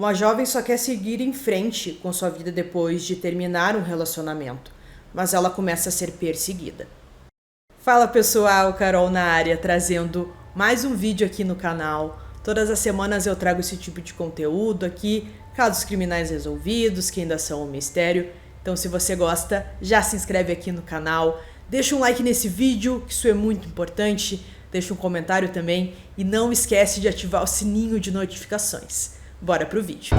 Uma jovem só quer seguir em frente com sua vida depois de terminar um relacionamento, mas ela começa a ser perseguida. Fala pessoal, Carol na área, trazendo mais um vídeo aqui no canal. Todas as semanas eu trago esse tipo de conteúdo aqui, casos criminais resolvidos, que ainda são um mistério. Então se você gosta, já se inscreve aqui no canal, deixa um like nesse vídeo, que isso é muito importante, deixa um comentário também e não esquece de ativar o sininho de notificações. Bora pro vídeo.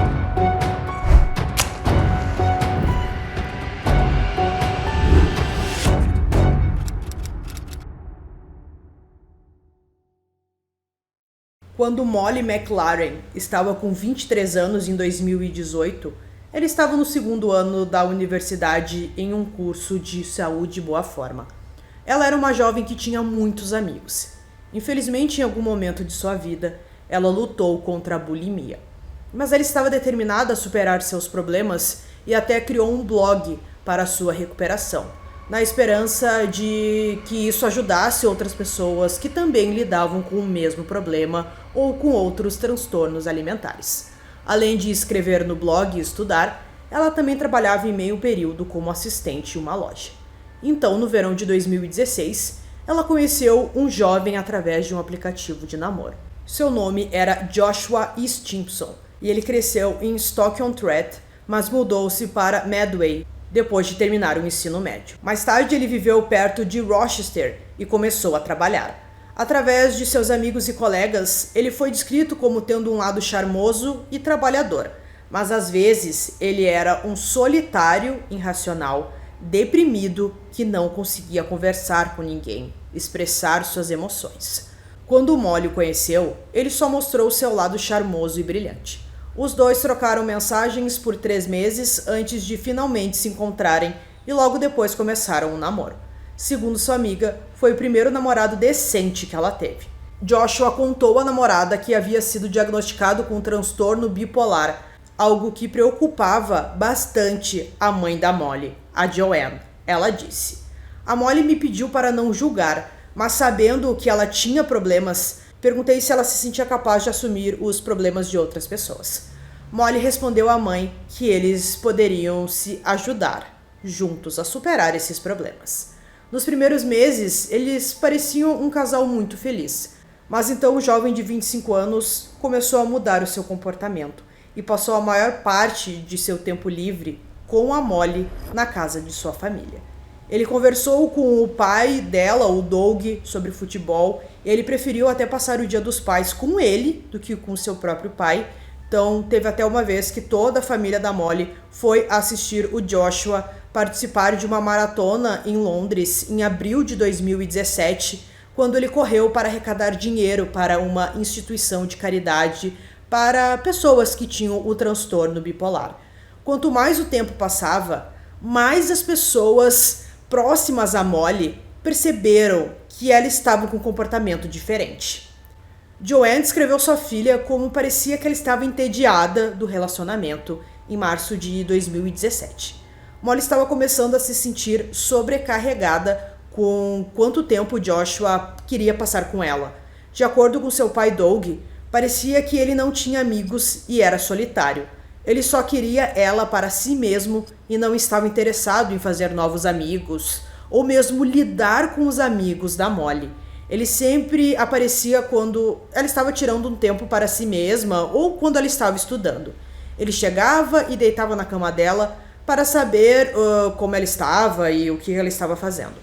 Quando Molly McLaren estava com 23 anos em 2018, ela estava no segundo ano da universidade em um curso de saúde e boa forma. Ela era uma jovem que tinha muitos amigos. Infelizmente, em algum momento de sua vida, ela lutou contra a bulimia. Mas ela estava determinada a superar seus problemas e até criou um blog para sua recuperação, na esperança de que isso ajudasse outras pessoas que também lidavam com o mesmo problema ou com outros transtornos alimentares. Além de escrever no blog e estudar, ela também trabalhava em meio período como assistente em uma loja. Então, no verão de 2016, ela conheceu um jovem através de um aplicativo de namoro. Seu nome era Joshua Stimpson e ele cresceu em Stoke-on-Trent, mas mudou-se para Medway depois de terminar o ensino médio. Mais tarde, ele viveu perto de Rochester e começou a trabalhar. Através de seus amigos e colegas, ele foi descrito como tendo um lado charmoso e trabalhador, mas às vezes ele era um solitário irracional, deprimido, que não conseguia conversar com ninguém, expressar suas emoções. Quando Molly o conheceu, ele só mostrou seu lado charmoso e brilhante. Os dois trocaram mensagens por 3 meses antes de finalmente se encontrarem e logo depois começaram um namoro. Segundo sua amiga, foi o primeiro namorado decente que ela teve. Joshua contou à namorada que havia sido diagnosticado com um transtorno bipolar, algo que preocupava bastante a mãe da Molly, a Joanne. Ela disse: "A Molly me pediu para não julgar, mas sabendo que ela tinha problemas, perguntei se ela se sentia capaz de assumir os problemas de outras pessoas." Molly respondeu à mãe que eles poderiam se ajudar juntos a superar esses problemas. Nos primeiros meses, eles pareciam um casal muito feliz, mas então o jovem de 25 anos começou a mudar o seu comportamento e passou a maior parte de seu tempo livre com a Molly na casa de sua família. Ele conversou com o pai dela, o Doug, sobre futebol, e ele preferiu até passar o Dia dos Pais com ele do que com seu próprio pai. Então, teve até uma vez que toda a família da Molly foi assistir o Joshua participar de uma maratona em Londres em abril de 2017, quando ele correu para arrecadar dinheiro para uma instituição de caridade para pessoas que tinham o transtorno bipolar. Quanto mais o tempo passava, mais as pessoas próximas a Molly perceberam que ela estava com um comportamento diferente. Joanne descreveu sua filha como parecia que ela estava entediada do relacionamento em março de 2017. Molly estava começando a se sentir sobrecarregada com quanto tempo Joshua queria passar com ela. De acordo com seu pai Doug, parecia que ele não tinha amigos e era solitário. Ele só queria ela para si mesmo e não estava interessado em fazer novos amigos ou mesmo lidar com os amigos da Molly. Ele sempre aparecia quando ela estava tirando um tempo para si mesma ou quando ela estava estudando. Ele chegava e deitava na cama dela para saber como ela estava e o que ela estava fazendo.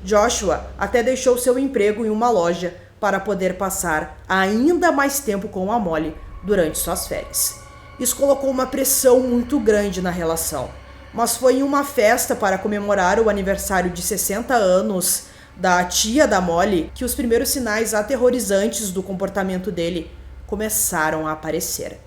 Joshua até deixou seu emprego em uma loja para poder passar ainda mais tempo com a Molly durante suas férias. Isso colocou uma pressão muito grande na relação, mas foi em uma festa para comemorar o aniversário de 60 anos da tia da Molly que os primeiros sinais aterrorizantes do comportamento dele começaram a aparecer.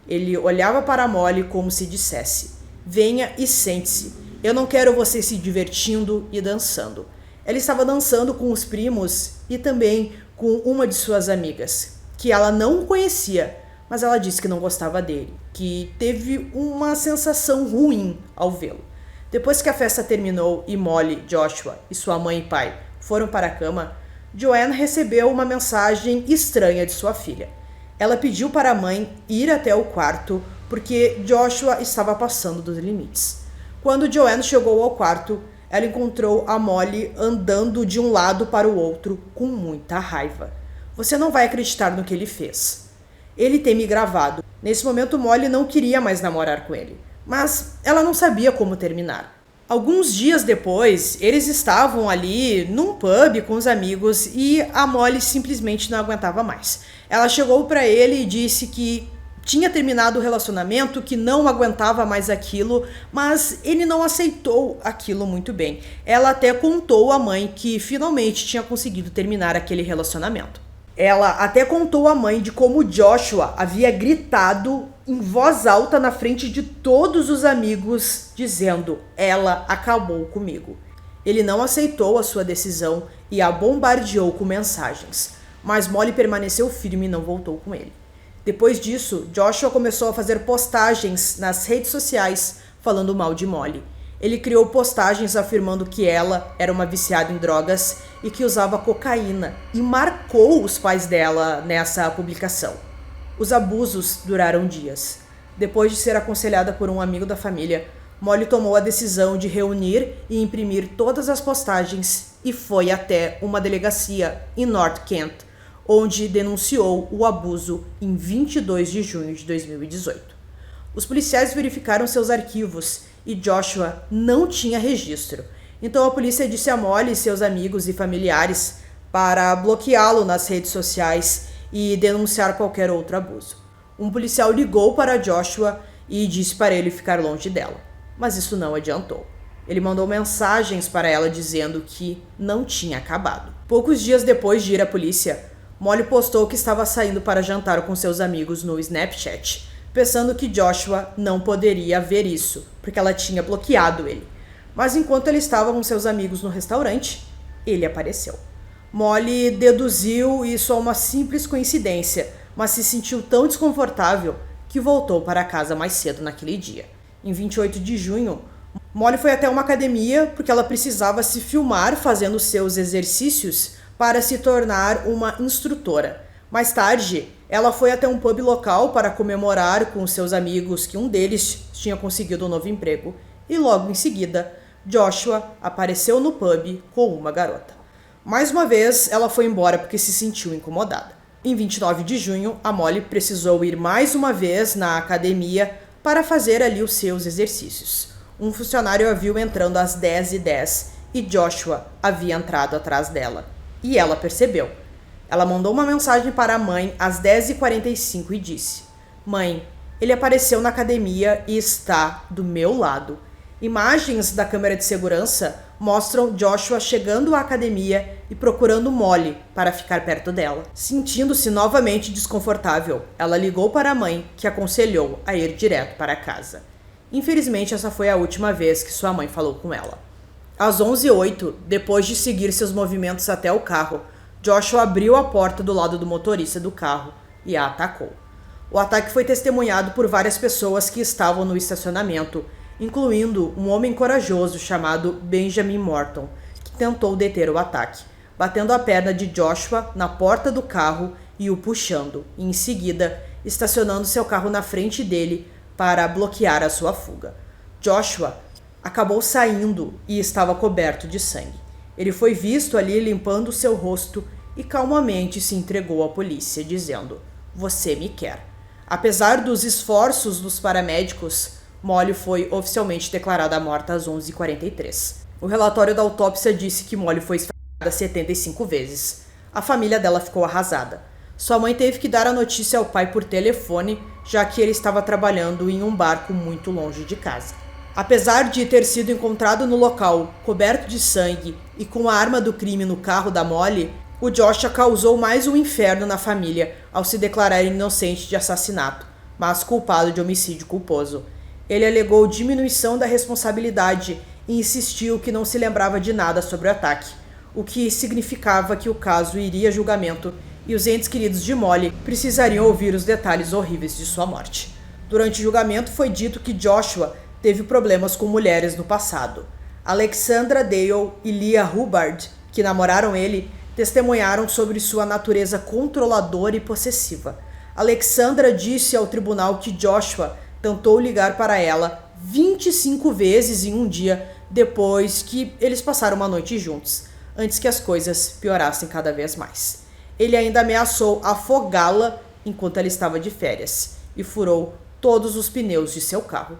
Ele olhava para a Molly como se dissesse: "Venha e sente-se, eu não quero você se divertindo e dançando." Ela estava dançando com os primos e também com uma de suas amigas, que ela não conhecia, mas ela disse que não gostava dele, que teve uma sensação ruim ao vê-lo. Depois que a festa terminou e Molly, Joshua e sua mãe e pai foram para a cama, Joanne recebeu uma mensagem estranha de sua filha. Ela pediu para a mãe ir até o quarto porque Joshua estava passando dos limites. Quando Joanne chegou ao quarto, ela encontrou a Molly andando de um lado para o outro com muita raiva. Você não vai acreditar no que ele fez. Ele tem me gravado. Nesse momento, Molly não queria mais namorar com ele, mas ela não sabia como terminar. Alguns dias depois, eles estavam ali num pub com os amigos e a Molly simplesmente não aguentava mais. Ela chegou para ele e disse que tinha terminado o relacionamento, que não aguentava mais aquilo, mas ele não aceitou aquilo muito bem. Ela até contou à mãe que finalmente tinha conseguido terminar aquele relacionamento. Ela até contou à mãe de como Joshua havia gritado em voz alta na frente de todos os amigos, dizendo: "Ela acabou comigo". Ele não aceitou a sua decisão e a bombardeou com mensagens, mas Molly permaneceu firme e não voltou com ele. Depois disso, Joshua começou a fazer postagens nas redes sociais falando mal de Molly. Ele criou postagens afirmando que ela era uma viciada em drogas e que usava cocaína e marcou os pais dela nessa publicação. Os abusos duraram dias. Depois de ser aconselhada por um amigo da família, Molly tomou a decisão de reunir e imprimir todas as postagens e foi até uma delegacia em North Kent, onde denunciou o abuso em 22 de junho de 2018. Os policiais verificaram seus arquivos e Joshua não tinha registro. Então a polícia disse a Molly e seus amigos e familiares para bloqueá-lo nas redes sociais e denunciar qualquer outro abuso. Um policial ligou para Joshua e disse para ele ficar longe dela, mas isso não adiantou. Ele mandou mensagens para ela dizendo que não tinha acabado. Poucos dias depois de ir à polícia, Molly postou que estava saindo para jantar com seus amigos no Snapchat, pensando que Joshua não poderia ver isso, porque ela tinha bloqueado ele. Mas enquanto ele estava com seus amigos no restaurante, ele apareceu. Molly deduziu isso a uma simples coincidência, mas se sentiu tão desconfortável que voltou para casa mais cedo naquele dia. Em 28 de junho, Molly foi até uma academia porque ela precisava se filmar fazendo seus exercícios para se tornar uma instrutora. Mais tarde, ela foi até um pub local para comemorar com seus amigos que um deles tinha conseguido um novo emprego. E logo em seguida, Joshua apareceu no pub com uma garota. Mais uma vez, ela foi embora porque se sentiu incomodada. Em 29 de junho, a Molly precisou ir mais uma vez na academia para fazer ali os seus exercícios. Um funcionário a viu entrando às 10h10 e Joshua havia entrado atrás dela. E ela percebeu. Ela mandou uma mensagem para a mãe às 10h45 e disse: "Mãe, ele apareceu na academia e está do meu lado." Imagens da câmera de segurança mostram Joshua chegando à academia e procurando Molly para ficar perto dela. Sentindo-se novamente desconfortável, ela ligou para a mãe, que aconselhou a ir direto para casa. Infelizmente, essa foi a última vez que sua mãe falou com ela. Às 11h08, depois de seguir seus movimentos até o carro, Joshua abriu a porta do lado do motorista do carro e a atacou. O ataque foi testemunhado por várias pessoas que estavam no estacionamento, incluindo um homem corajoso chamado Benjamin Morton, que tentou deter o ataque, batendo a perna de Joshua na porta do carro e o puxando, e em seguida estacionando seu carro na frente dele para bloquear a sua fuga. Joshua acabou saindo e estava coberto de sangue. Ele foi visto ali limpando seu rosto e calmamente se entregou à polícia, dizendo: "Você me quer." Apesar dos esforços dos paramédicos, Molly foi oficialmente declarada morta às 11h43. O relatório da autópsia disse que Molly foi esfaqueada 75 vezes. A família dela ficou arrasada. Sua mãe teve que dar a notícia ao pai por telefone, já que ele estava trabalhando em um barco muito longe de casa. Apesar de ter sido encontrado no local, coberto de sangue e com a arma do crime no carro da Molly, o Joshua causou mais um inferno na família ao se declarar inocente de assassinato, mas culpado de homicídio culposo. Ele alegou diminuição da responsabilidade e insistiu que não se lembrava de nada sobre o ataque, o que significava que o caso iria a julgamento e os entes queridos de Molly precisariam ouvir os detalhes horríveis de sua morte. Durante o julgamento foi dito que Joshua teve problemas com mulheres no passado. Alexandra Dale e Leah Hubbard, que namoraram ele, testemunharam sobre sua natureza controladora e possessiva. Alexandra disse ao tribunal que Joshua tentou ligar para ela 25 vezes em um dia depois que eles passaram uma noite juntos, antes que as coisas piorassem cada vez mais. Ele ainda ameaçou afogá-la enquanto ela estava de férias e furou todos os pneus de seu carro.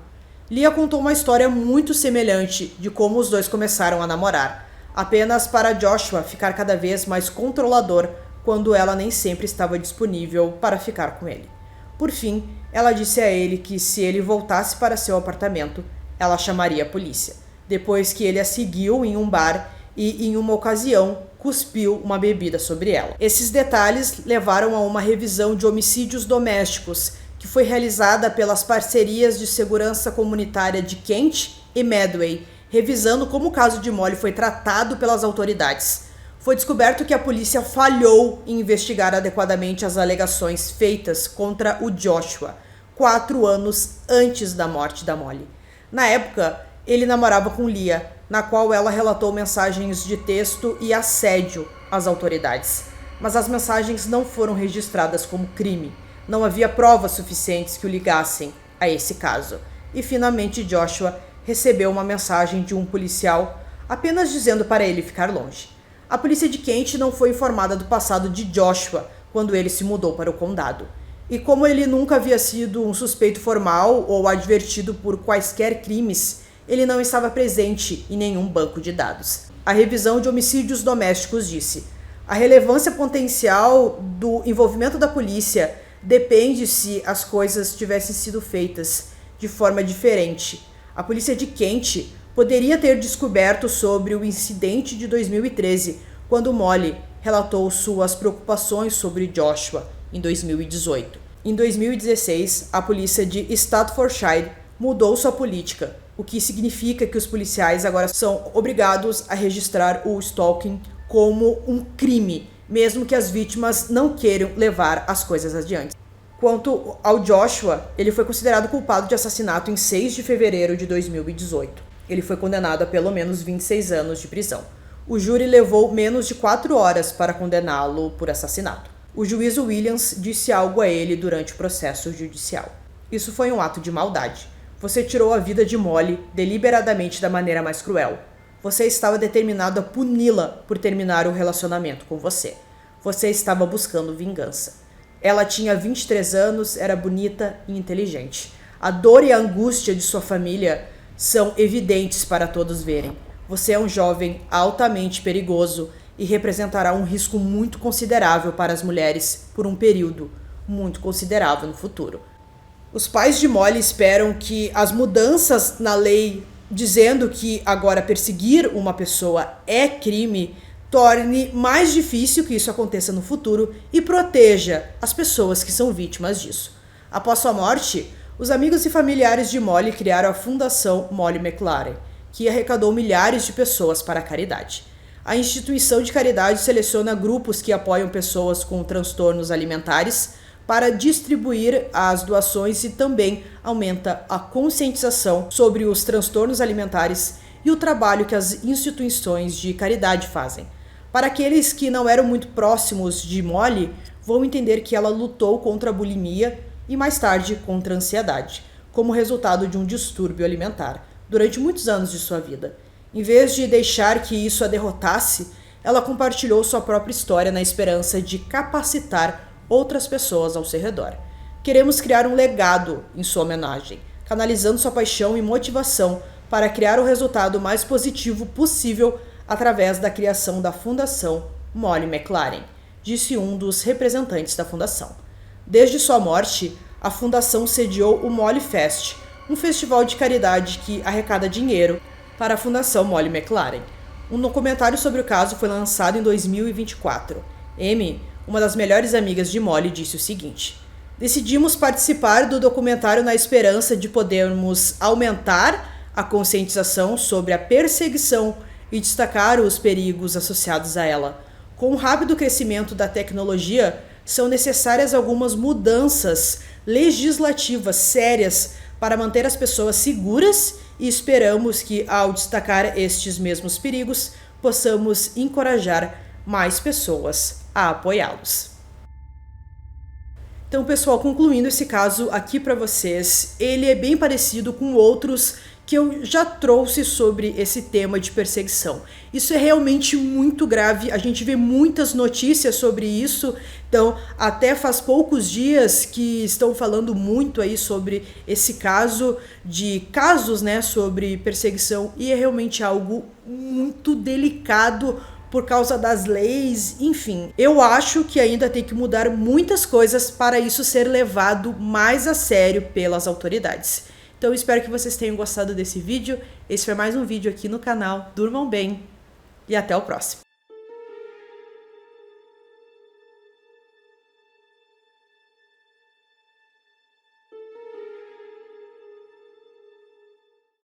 Lia contou uma história muito semelhante de como os dois começaram a namorar, apenas para Joshua ficar cada vez mais controlador quando ela nem sempre estava disponível para ficar com ele. Por fim, ela disse a ele que se ele voltasse para seu apartamento, ela chamaria a polícia, depois que ele a seguiu em um bar e, em uma ocasião, cuspiu uma bebida sobre ela. Esses detalhes levaram a uma revisão de homicídios domésticos que foi realizada pelas parcerias de segurança comunitária de Kent e Medway, revisando como o caso de Molly foi tratado pelas autoridades. Foi descoberto que a polícia falhou em investigar adequadamente as alegações feitas contra o Joshua 4 anos antes da morte da Molly. Na época, ele namorava com Lia, na qual ela relatou mensagens de texto e assédio às autoridades. Mas as mensagens não foram registradas como crime. Não havia provas suficientes que o ligassem a esse caso. E finalmente Joshua recebeu uma mensagem de um policial apenas dizendo para ele ficar longe. A polícia de Kent não foi informada do passado de Joshua quando ele se mudou para o condado. E como ele nunca havia sido um suspeito formal ou advertido por quaisquer crimes, ele não estava presente em nenhum banco de dados. A revisão de homicídios domésticos disse: a relevância potencial do envolvimento da polícia depende se as coisas tivessem sido feitas de forma diferente. A polícia de Kent poderia ter descoberto sobre o incidente de 2013, quando Molly relatou suas preocupações sobre Joshua em 2018. Em 2016, a polícia de Staffordshire mudou sua política, o que significa que os policiais agora são obrigados a registrar o stalking como um crime, mesmo que as vítimas não queiram levar as coisas adiante. Quanto ao Joshua, ele foi considerado culpado de assassinato em 6 de fevereiro de 2018. Ele foi condenado a pelo menos 26 anos de prisão. O júri levou menos de 4 horas para condená-lo por assassinato. O juiz Williams disse algo a ele durante o processo judicial. Isso foi um ato de maldade. Você tirou a vida de Molly deliberadamente da maneira mais cruel. Você estava determinado a puni-la por terminar o relacionamento com você. Você estava buscando vingança. Ela tinha 23 anos, era bonita e inteligente. A dor e a angústia de sua família são evidentes para todos verem. Você é um jovem altamente perigoso e representará um risco muito considerável para as mulheres por um período muito considerável no futuro. Os pais de Molly esperam que as mudanças na lei dizendo que agora perseguir uma pessoa é crime torne mais difícil que isso aconteça no futuro e proteja as pessoas que são vítimas disso. Após sua morte, os amigos e familiares de Molly criaram a Fundação Molly McLaren, que arrecadou milhares de pessoas para a caridade. A instituição de caridade seleciona grupos que apoiam pessoas com transtornos alimentares para distribuir as doações e também aumenta a conscientização sobre os transtornos alimentares e o trabalho que as instituições de caridade fazem. Para aqueles que não eram muito próximos de Molly, vão entender que ela lutou contra a bulimia e mais tarde contra a ansiedade, como resultado de um distúrbio alimentar, durante muitos anos de sua vida. Em vez de deixar que isso a derrotasse, ela compartilhou sua própria história na esperança de capacitar outras pessoas ao seu redor. Queremos criar um legado em sua homenagem, canalizando sua paixão e motivação para criar o resultado mais positivo possível através da criação da Fundação Molly McLaren, disse um dos representantes da fundação. Desde sua morte, a fundação sediou o Molly Fest, um festival de caridade que arrecada dinheiro para a Fundação Molly McLaren. Um documentário sobre o caso foi lançado em 2024. Amy, uma das melhores amigas de Molly, disse o seguinte: decidimos participar do documentário na esperança de podermos aumentar a conscientização sobre a perseguição e destacar os perigos associados a ela. Com o rápido crescimento da tecnologia, são necessárias algumas mudanças legislativas sérias para manter as pessoas seguras e esperamos que, ao destacar estes mesmos perigos, possamos encorajar mais pessoas a apoiá-los. Então, pessoal, concluindo esse caso aqui para vocês, ele é bem parecido com outros que eu já trouxe sobre esse tema de perseguição. Isso é realmente muito grave, a gente vê muitas notícias sobre isso, então até faz poucos dias que estão falando muito aí sobre esse caso, de casos, né, sobre perseguição, e é realmente algo muito delicado por causa das leis, enfim. Eu acho que ainda tem que mudar muitas coisas para isso ser levado mais a sério pelas autoridades. Então espero que vocês tenham gostado desse vídeo. Esse foi mais um vídeo aqui no canal. Durmam bem e até o próximo.